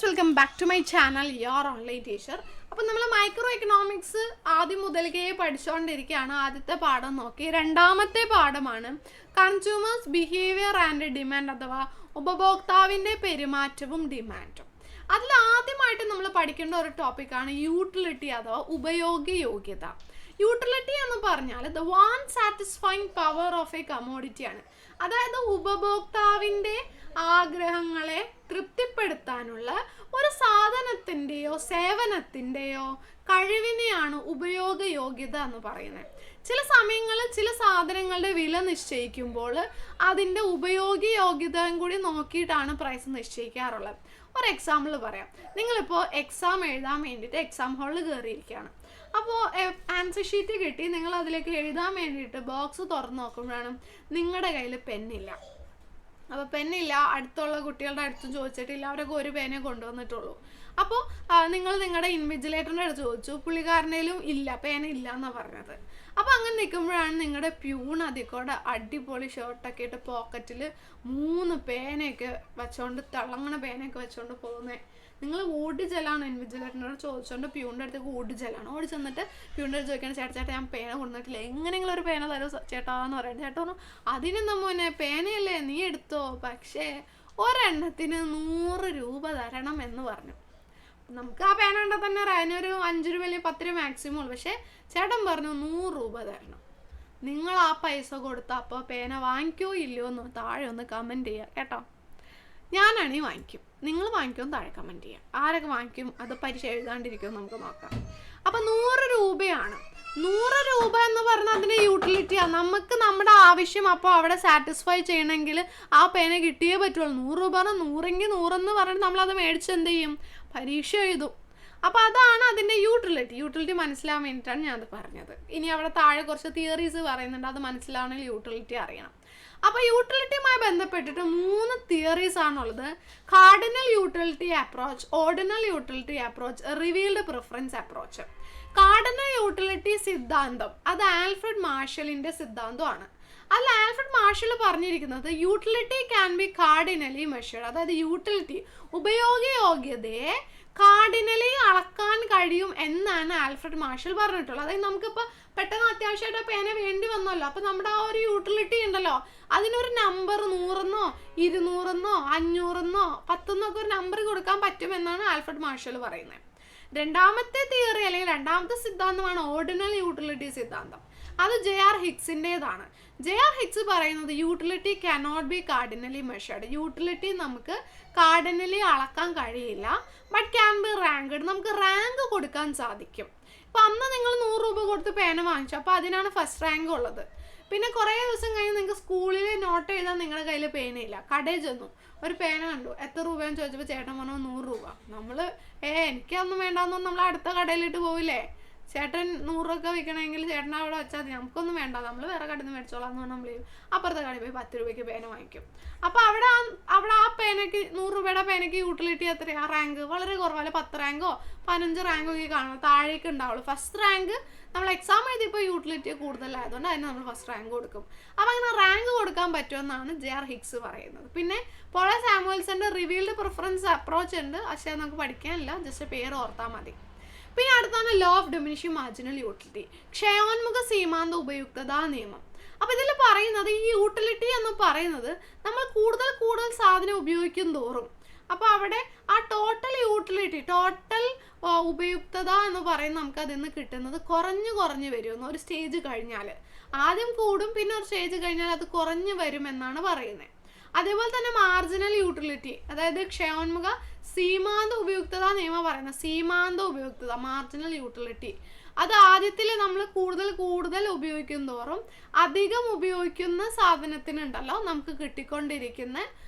Most welcome back to my channel your online teacher. അപ്പം നമ്മൾ micro economics ആദ്യം മുതൽക്കേ പഠിച്ചുകൊണ്ടിരിക്കുകയാണ്. ആദ്യത്തെ പാഠം നോക്കി. രണ്ടാമത്തെ പാഠമാണ് കൺസ്യൂമേഴ്സ് ബിഹേവിയർ ആൻഡ് ഡിമാൻഡ്, അഥവാ ഉപഭോക്താവിൻ്റെ പെരുമാറ്റവും ഡിമാൻഡും. അതിൽ ആദ്യമായിട്ട് നമ്മൾ പഠിക്കേണ്ട ഒരു ടോപ്പിക്കാണ് യൂട്ടിലിറ്റി അഥവാ ഉപയോഗയോഗ്യത. യൂട്ടിലിറ്റി എന്ന് പറഞ്ഞാൽ the one satisfying power of A commodity ആണ്. അതായത് ഉപഭോക്താവിൻ്റെ ആഗ്രഹങ്ങളെ തൃപ്തിപ്പെടുത്താനുള്ള ഒരു സാധനത്തിൻ്റെയോ സേവനത്തിൻ്റെയോ കഴിവിനെയാണ് ഉപയോഗയോഗ്യത എന്ന് പറയുന്നത്. ചില സമയങ്ങളിൽ ചില സാധനങ്ങളുടെ വില നിശ്ചയിക്കുമ്പോൾ അതിൻ്റെ ഉപയോഗയോഗ്യതയും കൂടി നോക്കിയിട്ടാണ് പ്രൈസ് നിശ്ചയിക്കാറുള്ളത്. ഒരു എക്സാമ്പിൾ പറയാം. നിങ്ങളിപ്പോൾ എക്സാം എഴുതാൻ വേണ്ടിയിട്ട് എക്സാം ഹാളിൽ കയറിയിരിക്കുകയാണ്. അപ്പോൾ ആൻസർ ഷീറ്റ് കിട്ടി. നിങ്ങൾ അതിലേക്ക് എഴുതാൻ വേണ്ടിയിട്ട് ബോക്സ് തുറന്ന് നോക്കുമ്പോഴാണ് നിങ്ങളുടെ കയ്യിൽ പെന്നില്ല. അപ്പോൾ പെന്നില്ല, അടുത്തുള്ള കുട്ടികളുടെ അടുത്തും ചോദിച്ചിട്ടില്ല, അവരൊക്കെ ഒരു പേനേ കൊണ്ടുവന്നിട്ടുള്ളൂ. അപ്പോൾ നിങ്ങൾ നിങ്ങളുടെ ഇൻവിജിലേറ്ററിൻ്റെ അടുത്ത് ചോദിച്ചു, പുള്ളിക്കാരനേലും ഇല്ല, പേന ഇല്ല എന്നാണ് പറഞ്ഞത്. അപ്പോൾ അങ്ങനെ നിൽക്കുമ്പോഴാണ് നിങ്ങളുടെ പ്യൂൺ അതിക്കൂടെ അടിപൊളി ഷർട്ടൊക്കെ ഇട്ട് പോക്കറ്റിൽ 3 പേനയൊക്കെ വെച്ചോണ്ട്, തിളങ്ങണ പേനയൊക്കെ വെച്ചോണ്ട് പോകുന്നത്. നിങ്ങൾ ഓടി ചെല്ലാണ് ഇൻവിജിലേറ്ററിനോട് ചോദിച്ചുകൊണ്ട് പ്യൂണിൻ്റെ അടുത്തേക്ക് ഓടി ചെല്ലാണ്. ഓടി ചെന്നിട്ട് പ്യൂണിൻ്റെ അടുത്ത് ചോദിക്കണം, ചേട്ടാ ഞാൻ പേന കൊണ്ടുവന്നിട്ടില്ല, എങ്ങനെയെങ്കിലും ഒരു പേന തരൂ ചേട്ടാന്ന് പറയുന്നത്. ചേട്ടാ പറഞ്ഞു, അതിനെന്താ മോനെ, പേനയല്ലേ നീ എടുത്തോ, പക്ഷേ ഒരെണ്ണത്തിന് 100 രൂപ തരണം എന്ന് പറഞ്ഞു. നമുക്ക് ആ പേന കണ്ടാൽ തന്നെ അതിനൊരു 5 രൂപ അല്ലെങ്കിൽ 10 രൂപ മാക്സിമം ഉള്ളൂ. പക്ഷേ ചേട്ടൻ പറഞ്ഞു 100 രൂപ തരണം. നിങ്ങൾ ആ പൈസ കൊടുത്താൽ അപ്പോൾ പേന വാങ്ങിക്കോ ഇല്ലയോ എന്ന് താഴെ ഒന്ന് കമൻറ്റ് ചെയ്യുക കേട്ടോ. ഞാനാണെങ്കിൽ വാങ്ങിക്കും, നിങ്ങൾ വാങ്ങിക്കുമെന്ന് താഴെ കമൻറ്റ് ചെയ്യുക. ആരൊക്കെ വാങ്ങിക്കും, അത് പരീക്ഷ എഴുതാണ്ടിരിക്കുമെന്ന് നമുക്ക് നോക്കാം. അപ്പം 100 രൂപയാണ്. 100 രൂപ എന്ന് പറഞ്ഞാൽ അതിൻ്റെ യൂട്ടിലിറ്റിയാണ്. നമുക്ക് നമ്മുടെ ആവശ്യം അപ്പോൾ അവിടെ സാറ്റിസ്ഫൈ ചെയ്യണമെങ്കിൽ ആ പേന കിട്ടിയേ പറ്റുള്ളൂ. 100 രൂപ പറഞ്ഞാൽ 100എങ്കിൽ 100 എന്ന് പറഞ്ഞിട്ട് നമ്മളത് മേടിച്ച് എന്ത് ചെയ്യും, പരീക്ഷ എഴുതും. അപ്പോൾ അതാണ് അതിൻ്റെ യൂട്ടിലിറ്റി മനസ്സിലാവാൻ വേണ്ടിയിട്ടാണ് ഞാനത് പറഞ്ഞത്. ഇനി അവിടെ താഴെ കുറച്ച് തിയറീസ് പറയുന്നുണ്ട്, അത് മനസ്സിലാവണമെങ്കിൽ യൂട്ടിലിറ്റി അറിയണം. അപ്പോൾ യൂട്ടിലിറ്റിയുമായി ബന്ധപ്പെട്ടിട്ട് 3 തിയറീസ് ആണുള്ളത്. Cardinal utility approach, ordinal utility approach, revealed preference approach. Cardinal utility സിദ്ധാന്തം അത് ആൽഫ്രഡ് മാർഷലിൻ്റെ സിദ്ധാന്തമാണ്. അതിൽ ആൽഫ്രഡ് മാർഷൽ പറഞ്ഞിരിക്കുന്നത് utility can be cardinally measured, അതായത് യൂട്ടിലിറ്റി ഉപയോഗയോഗ്യതയെ കാർഡിനലി അളക്കാൻ കഴിയും എന്നാണ് ആൽഫ്രഡ് മാർഷൽ പറഞ്ഞിട്ടുള്ളത്. അതായത് നമുക്കിപ്പോൾ പെട്ടെന്ന് അത്യാവശ്യമായിട്ട് പേന വേണ്ടി വന്നല്ലോ, അപ്പോൾ നമ്മുടെ ആ ഒരു യൂട്ടിലിറ്റി ഉണ്ടല്ലോ, അതിനൊരു നമ്പർ 100എന്നോ 200എന്നോ 500എന്നോ 10എന്നൊക്കെ ഒരു നമ്പർ കൊടുക്കാൻ പറ്റുമെന്നാണ് ആൽഫ്രഡ് മാർഷൽ പറയുന്നത്. രണ്ടാമത്തെ തിയറി അല്ലെങ്കിൽ രണ്ടാമത്തെ സിദ്ധാന്തമാണ് ഓർഡിനൽ യൂട്ടിലിറ്റി സിദ്ധാന്തം. അത് ജെ.ആർ. ഹിക്സിൻ്റെതാണ്. ജെ.ആർ. ഹിക്സ് പറയുന്നത് utility cannot B cardinally measured. Utility നമുക്ക് കാർഡിനലി അളക്കാൻ കഴിയില്ല, ബട്ട് ക്യാൻ ബി റാങ്ക്ഡ്, നമുക്ക് റാങ്ക് കൊടുക്കാൻ സാധിക്കും. ഇപ്പം അന്ന് നിങ്ങൾ 100 രൂപ കൊടുത്ത് പേന വാങ്ങിച്ചു, അപ്പോൾ അതിനാണ് ഫസ്റ്റ് റാങ്ക് ഉള്ളത്. പിന്നെ കുറേ ദിവസം കഴിഞ്ഞ് നിങ്ങൾക്ക് സ്കൂളിൽ നോട്ട് എഴുതാൻ നിങ്ങളുടെ കയ്യിൽ പേനയില്ല, കടയിൽ ചെന്നു ഒരു പേന കണ്ടു, എത്ര രൂപയെന്ന് ചോദിച്ചപ്പോൾ ചേട്ടൻ പറഞ്ഞു 100 രൂപ. നമ്മൾ എനിക്കൊന്നും വേണ്ടാന്ന് പറഞ്ഞാൽ നമ്മൾ അടുത്ത കടയിലിട്ട് പോവില്ലേ, ചേട്ടൻ 100 രൂപ വിൽക്കണമെങ്കിൽ ചേട്ടൻ അവിടെ വെച്ചാൽ മതി, നമുക്കൊന്നും വേണ്ട, നമ്മൾ വേറെ കടയിൽ നിന്ന് മേടിച്ചോളാം എന്ന് പറഞ്ഞാൽ നമ്മൾ അപ്പുറത്തെ കടയിൽ പോയി 10 രൂപയ്ക്ക് പേന വാങ്ങിക്കും. അപ്പോൾ അവിടെ ആ പേനയ്ക്ക് 100 രൂപയുടെ പേനയ്ക്ക് യൂട്ടിലിറ്റി എത്രയാണ്, റാങ്ക് വളരെ കുറവല്ല, 10 റാങ്കോ 15 റാങ്കോ ഒക്കെ കാണും, താഴേക്ക് ഉണ്ടാവുള്ളൂ. ഫസ്റ്റ് റാങ്ക് നമ്മൾ എക്സാം എഴുതിയപ്പോൾ യൂട്ടിലിറ്റി കൂടുതലായതുകൊണ്ട് അതിന് നമ്മൾ ഫസ്റ്റ് റാങ്ക് കൊടുക്കും. അപ്പോൾ അങ്ങനെ റാങ്ക് കൊടുക്കാൻ പറ്റുമെന്നാണ് ജെ.ആർ. ഹിക്സ് പറയുന്നത്. പിന്നെ പോൾ സാമുവൽസന്റെ റിവീൽഡ് പ്രിഫറൻസ് അപ്രോച്ച് ഉണ്ട്, പക്ഷേ നമുക്ക് പഠിക്കാനില്ല, ജസ്റ്റ് പേര് ഓർത്താൽ മതി. പിന്നെ അടുത്താണ് law of diminishing marginal utility, ക്ഷയോന്മുഖ സീമാന്ത ഉപയുക്തതാ നിയമം. അപ്പോൾ ഇതിൽ പറയുന്നത് ഈ യൂട്ടിലിറ്റി എന്ന് പറയുന്നത് നമ്മൾ കൂടുതൽ സാധനം ഉപയോഗിക്കും തോറും, അപ്പോൾ അവിടെ ആ ടോട്ടൽ യൂട്ടിലിറ്റി, ടോട്ടൽ ഉപയുക്തത എന്ന് പറയുന്നത് നമുക്ക് അതിൽ നിന്ന് കിട്ടുന്നത് കുറഞ്ഞു വരുമെന്ന്. ഒരു സ്റ്റേജ് കഴിഞ്ഞാൽ ആദ്യം കൂടും, പിന്നെ ഒരു സ്റ്റേജ് കഴിഞ്ഞാൽ അത് കുറഞ്ഞു വരുമെന്നാണ് പറയുന്നത്. അതേപോലെ തന്നെ മാർജിനൽ യൂട്ടിലിറ്റി, അതായത് ക്ഷയോന്മുഖ സീമാന്ത ഉപയുക്തത നിയമം പറയുന്നത് സീമാന്ത ഉപയുക്തത മാർജിനൽ യൂട്ടിലിറ്റി, അത് ആദ്യത്തിൽ നമ്മൾ കൂടുതൽ ഉപയോഗിക്കും തോറും അധികം ഉപയോഗിക്കുന്ന സാധനത്തിനുണ്ടല്ലോ നമുക്ക് കിട്ടിക്കൊണ്ടിരിക്കുന്ന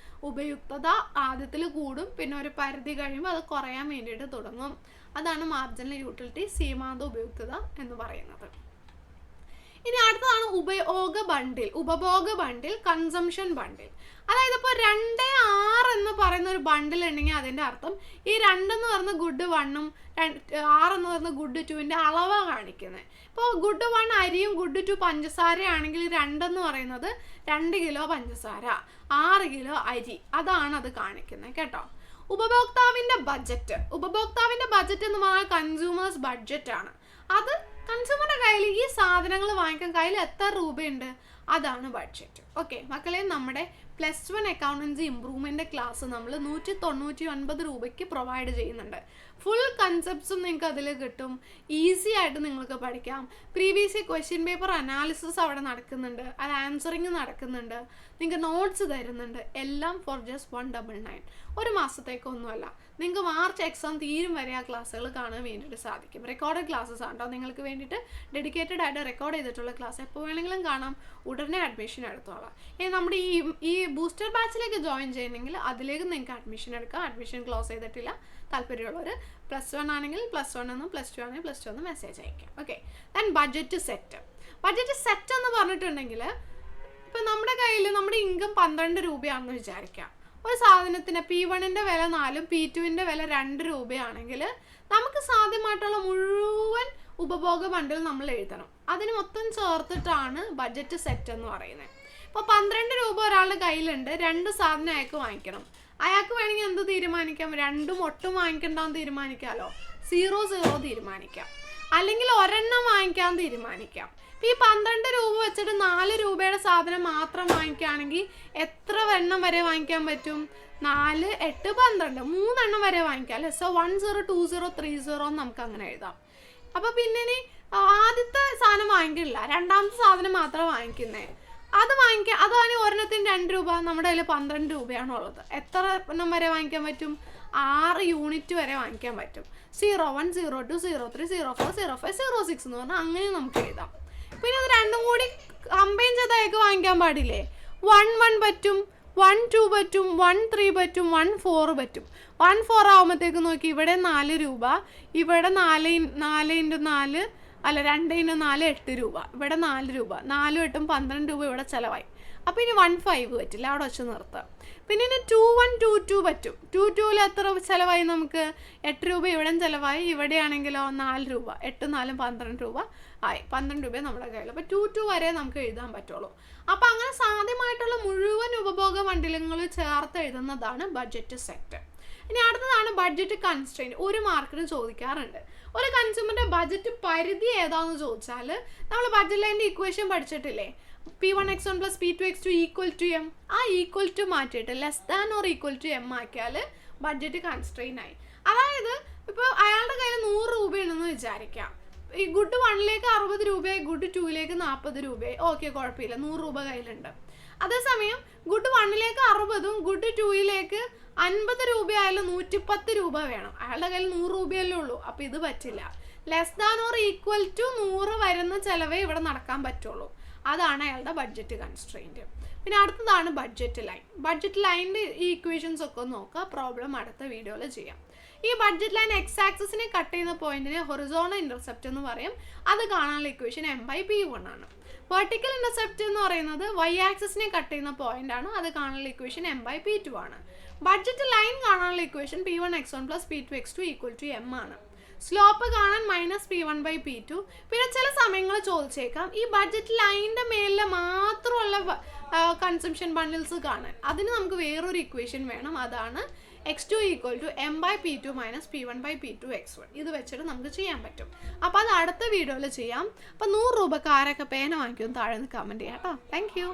ഉപയുക്തത ആദ്യത്തിൽ കൂടും, പിന്നെ ഒരു പരിധി കഴിയുമ്പോൾ അത് കുറയാൻ വേണ്ടിയിട്ട് തുടങ്ങും. അതാണ് മാർജിനൽ യൂട്ടിലിറ്റി, സീമാന്ത ഉപയുക്തത എന്ന് പറയുന്നത്. ഇനി അടുത്തതാണ് ഉപഭോഗ ബണ്ടിൽ, കൺസംഷൻ ബണ്ടിൽ. അതായത് ഇപ്പോൾ 2-6 എന്ന് പറയുന്ന ഒരു ബണ്ടിൽ ഉണ്ടെങ്കിൽ അതിൻ്റെ അർത്ഥം ഈ 2 എന്ന് പറയുന്ന ഗുഡ് 1ഉം 6 എന്ന് പറയുന്ന ഗുഡ് 2ൻ്റെ അളവാണ് കാണിക്കുന്നത്. ഇപ്പോൾ ഗുഡ് 1 അരിയും ഗുഡ് 2 പഞ്ചസാരയാണെങ്കിൽ 2 എന്ന് പറയുന്നത് 2 കിലോ പഞ്ചസാര, 6 കിലോ അരി, അതാണ് അത് കാണിക്കുന്നത് കേട്ടോ. ഉപഭോക്താവിൻ്റെ ബഡ്ജറ്റ് എന്ന് പറഞ്ഞാൽ കൺസ്യൂമേഴ്സ് ബഡ്ജറ്റാണ്. അത് കൺസ്യൂമറുടെ കയ്യിൽ ഈ സാധനങ്ങൾ വാങ്ങിക്കാൻ കയ്യിൽ എത്ര രൂപയുണ്ട്, അതാണ് ബഡ്ജറ്റ്. ഓക്കെ മക്കളെ, നമ്മുടെ +1 അക്കൗണ്ടൻസി ഇംപ്രൂവ്മെൻ്റ് ക്ലാസ് നമ്മൾ 199 രൂപയ്ക്ക് പ്രൊവൈഡ് ചെയ്യുന്നുണ്ട്. ഫുൾ കൺസെപ്റ്റ്സും നിങ്ങൾക്ക് അതിൽ കിട്ടും. ഈസി ആയിട്ട് നിങ്ങൾക്ക് പഠിക്കാം. പ്രീവിയസ് ക്വസ്റ്റ്യൻ പേപ്പർ അനാലിസിസ് അവിടെ നടക്കുന്നുണ്ട്, അത് ആൻസറിങ് നടക്കുന്നുണ്ട്, നിങ്ങൾക്ക് നോട്ട്സ് തരുന്നുണ്ട്. എല്ലാം ഫോർ ജസ്റ്റ് 199. ഒരു മാസത്തേക്കൊന്നുമല്ല, നിങ്ങൾക്ക് മാർച്ച് എക്സാം തീരും വരെ ആ ക്ലാസ്സുകൾ കാണാൻ വേണ്ടിയിട്ട് സാധിക്കും. റെക്കോർഡഡ് ക്ലാസ്സസ് ആണ് കേട്ടോ, നിങ്ങൾക്ക് വേണ്ടിയിട്ട് ഡെഡിക്കേറ്റഡ് ആയിട്ട് റെക്കോർഡ് ചെയ്തിട്ടുള്ള ക്ലാസ്. എപ്പോൾ വേണമെങ്കിലും കാണാം. ഉടനെ അഡ്മിഷൻ എടുത്തോളാം. ഇനി നമ്മുടെ ഈ ബൂസ്റ്റർ ബാച്ചിലേക്ക് ജോയിൻ ചെയ്യണമെങ്കിൽ അതിലേക്ക് നിങ്ങൾക്ക് അഡ്മിഷൻ എടുക്കാം. അഡ്മിഷൻ ക്ലോസ് ചെയ്തിട്ടില്ല. താല്പര്യമുള്ളവർ +1 ആണെങ്കിൽ +1 എന്നും +2 ആണെങ്കിൽ +2 എന്നും മെസ്സേജ് അയക്കാം. ഓക്കെ, ദെൻ ബഡ്ജറ്റ് സെറ്റ് എന്ന് പറഞ്ഞിട്ടുണ്ടെങ്കിൽ ഇപ്പം നമ്മുടെ കയ്യിൽ നമ്മുടെ ഇൻകം 12 രൂപയാണെന്ന് വിചാരിക്കാം. ഒരു സാധനത്തിന് P1ൻ്റെ വില 4 P2ൻ്റെ വില 2 രൂപയാണെങ്കിൽ നമുക്ക് സാധ്യമായിട്ടുള്ള മുഴുവൻ ഉപഭോഗ ബണ്ടിൽ നമ്മൾ എഴുതണം. അതിന് മൊത്തം ചേർത്തിട്ടാണ് ബഡ്ജറ്റ് സെറ്റ് എന്ന് പറയുന്നത്. ഇപ്പോൾ 12 രൂപ ഒരാളുടെ കയ്യിലുണ്ട്, 2 സാധനം അയാൾക്ക് വാങ്ങിക്കണം. അയാൾക്ക് വേണമെങ്കിൽ എന്ത് തീരുമാനിക്കാം? 2 ഒട്ടും വാങ്ങിക്കണ്ടെന്ന് തീരുമാനിക്കാമല്ലോ, 0 തീരുമാനിക്കാം. അല്ലെങ്കിൽ ഒരെണ്ണം വാങ്ങിക്കാൻ തീരുമാനിക്കാം. ഇപ്പോൾ ഈ 12 രൂപ വെച്ചിട്ട് 4 രൂപയുടെ സാധനം മാത്രം വാങ്ങിക്കുകയാണെങ്കിൽ എത്ര എണ്ണം വരെ വാങ്ങിക്കാൻ പറ്റും? 4, 8, 12 3 എണ്ണം വരെ വാങ്ങിക്കാം അല്ലേ? സോ 1 0 2 0 3 0 നമുക്ക് അങ്ങനെ എഴുതാം. അപ്പോൾ പിന്നെ ഇനി ആദ്യത്തെ സാധനം വാങ്ങിക്കില്ല, രണ്ടാമത്തെ സാധനം മാത്രം വാങ്ങിക്കുന്നത്. അതാണ് ഒരെണ്ണത്തിന് 2 രൂപ. നമ്മുടെ കയ്യിൽ 12 രൂപയാണുള്ളത്. എത്ര എണ്ണം വരെ വാങ്ങിക്കാൻ പറ്റും? 6 യൂണിറ്റ് വരെ വാങ്ങിക്കാൻ പറ്റും. 01 02 03 04 05 06 എന്ന് പറഞ്ഞാൽ അങ്ങനെ നമുക്ക് എഴുതാം. പിന്നെ ഇത് രണ്ടും കൂടി കമ്പൈൻ ചെയ്തേക്ക് വാങ്ങിക്കാൻ പാടില്ലേ? 1 1 പറ്റും, 1 2 പറ്റും, 1 3 പറ്റും, 1 4 പറ്റും. 1 4 ആകുമ്പോഴത്തേക്ക് നോക്കി, ഇവിടെ 4 രൂപ, ഇവിടെ 4 × 4 അല്ല 2 × 4 8 രൂപ, ഇവിടെ 4 രൂപ, 4 8 12 രൂപ ഇവിടെ ചിലവായി. അപ്പോൾ ഇനി 1 5 പറ്റില്ല, അവിടെ വെച്ച് നിർത്താം. പിന്നെ ഇനി 2 1 2 2 പറ്റും. 2 2 എത്ര ചിലവായി? നമുക്ക് 8 രൂപ ഇവിടെ ചിലവായി, ഇവിടെയാണെങ്കിലോ 4 രൂപ, 8 4 12 രൂപ ആയി. 12 രൂപ നമ്മുടെ കയ്യിൽ. അപ്പോൾ 2 2 വരെ നമുക്ക് എഴുതാൻ പറ്റുള്ളൂ. അപ്പോൾ അങ്ങനെ സാധ്യമായിട്ടുള്ള മുഴുവൻ ഉപഭോഗ മണ്ഡലങ്ങൾ ചേർത്ത് എഴുതുന്നതാണ് ബഡ്ജറ്റ് സെറ്റ്. ഇനി അടുത്തതാണ് ബഡ്ജറ്റ് കൺസ്ട്രെയിൻറ്റ്. 1 മാർക്കിന് ചോദിക്കാറുണ്ട്. ഒരു കൺസ്യൂമറിൻ്റെ ബഡ്ജറ്റ് പരിധി ഏതാണെന്ന് ചോദിച്ചാൽ നമ്മൾ ബഡ്ജറ്റ് ലൈൻ്റെ ഇക്വേഷൻ പഠിച്ചിട്ടില്ലേ? P1x1 + P2x2 = M. ആ ഈക്വൽ ടു മാറ്റിയിട്ട് <= ആക്കിയാൽ ബഡ്ജറ്റ് കൺസ്ട്രെയിൻ ആയി. അതായത് ഇപ്പോൾ അയാളുടെ കയ്യിൽ 100 രൂപയുണ്ടെന്ന് വിചാരിക്കാം. ഈ ഗുഡ് 1ലേക്ക് 60 രൂപയായി, ഗുഡ് 2ലേക്ക് 40 രൂപയായി. ഓക്കെ, കുഴപ്പമില്ല, 100 രൂപ കയ്യിലുണ്ട്. അതേസമയം ഗുഡ് 1ലേക്ക് 60ഉം ഗുഡ് 2ലേക്ക് 50 രൂപയായാലും 110 രൂപ വേണം. അയാളുടെ കയ്യിൽ 100 രൂപയല്ലേ ഉള്ളൂ. അപ്പോൾ ഇത് പറ്റില്ല. <= 100 വരുന്ന ചിലവേ ഇവിടെ നടക്കാൻ പറ്റുള്ളൂ. അതാണ് അയാളുടെ ബഡ്ജറ്റ് കൺസ്ട്രെയിൻറ്റ്. പിന്നെ അടുത്തതാണ് ബഡ്ജറ്റ് ലൈൻ. ബഡ്ജറ്റ് ലൈനിൻ്റെ ഈ ഇക്വേഷൻസ് ഒക്കെ നോക്കുക. പ്രോബ്ലം അടുത്ത വീഡിയോയിൽ ചെയ്യാം. ഈ ബഡ്ജറ്റ് ലൈൻ എക്സ് ആക്സിസിനെ കട്ട് ചെയ്യുന്ന പോയിന്റിനെ ഹൊറിസോണൽ ഇന്റർസെപ്റ്റ് എന്ന് പറയും. അത് കാണാനുള്ള ഇക്വേഷൻ M/P1 ആണ്. വെർട്ടിക്കൽ ഇന്റർസെപ്റ്റ് എന്ന് പറയുന്നത് y ആക്സിസിനെ കട്ട് ചെയ്യുന്ന പോയിന്റ് ആണ്. അത് കാണാനുള്ള ഇക്വേഷൻ M/P2 ആണ്. ബഡ്ജറ്റ് ലൈൻ കാണാനുള്ള ഇക്വേഷൻ P1x1 + P2x2 = M ആണ്. സ്ലോപ്പ് കാണാൻ -P1/P2. പിന്നെ ചില സമയങ്ങൾ ചോദിച്ചേക്കാം ഈ ബഡ്ജറ്റ് ലൈനിൻ്റെ മേലിൽ മാത്രമുള്ള കൺസംഷൻ ബണ്ടിൽസ് കാണാൻ. അതിന് നമുക്ക് വേറൊരു ഇക്വേഷൻ വേണം. അതാണ് x2 = M/P2 - P1/P2 x1. ഇത് വെച്ചിട്ട് നമുക്ക് ചെയ്യാൻ പറ്റും. അപ്പോൾ അത് അടുത്ത വീഡിയോയിൽ ചെയ്യാം. അപ്പോൾ 100 രൂപക്ക് ആരൊക്കെ പേന വാങ്ങിക്കും താഴെ നിന്ന് കമൻറ്റ് ചെയ്യാം കേട്ടോ. Thank you.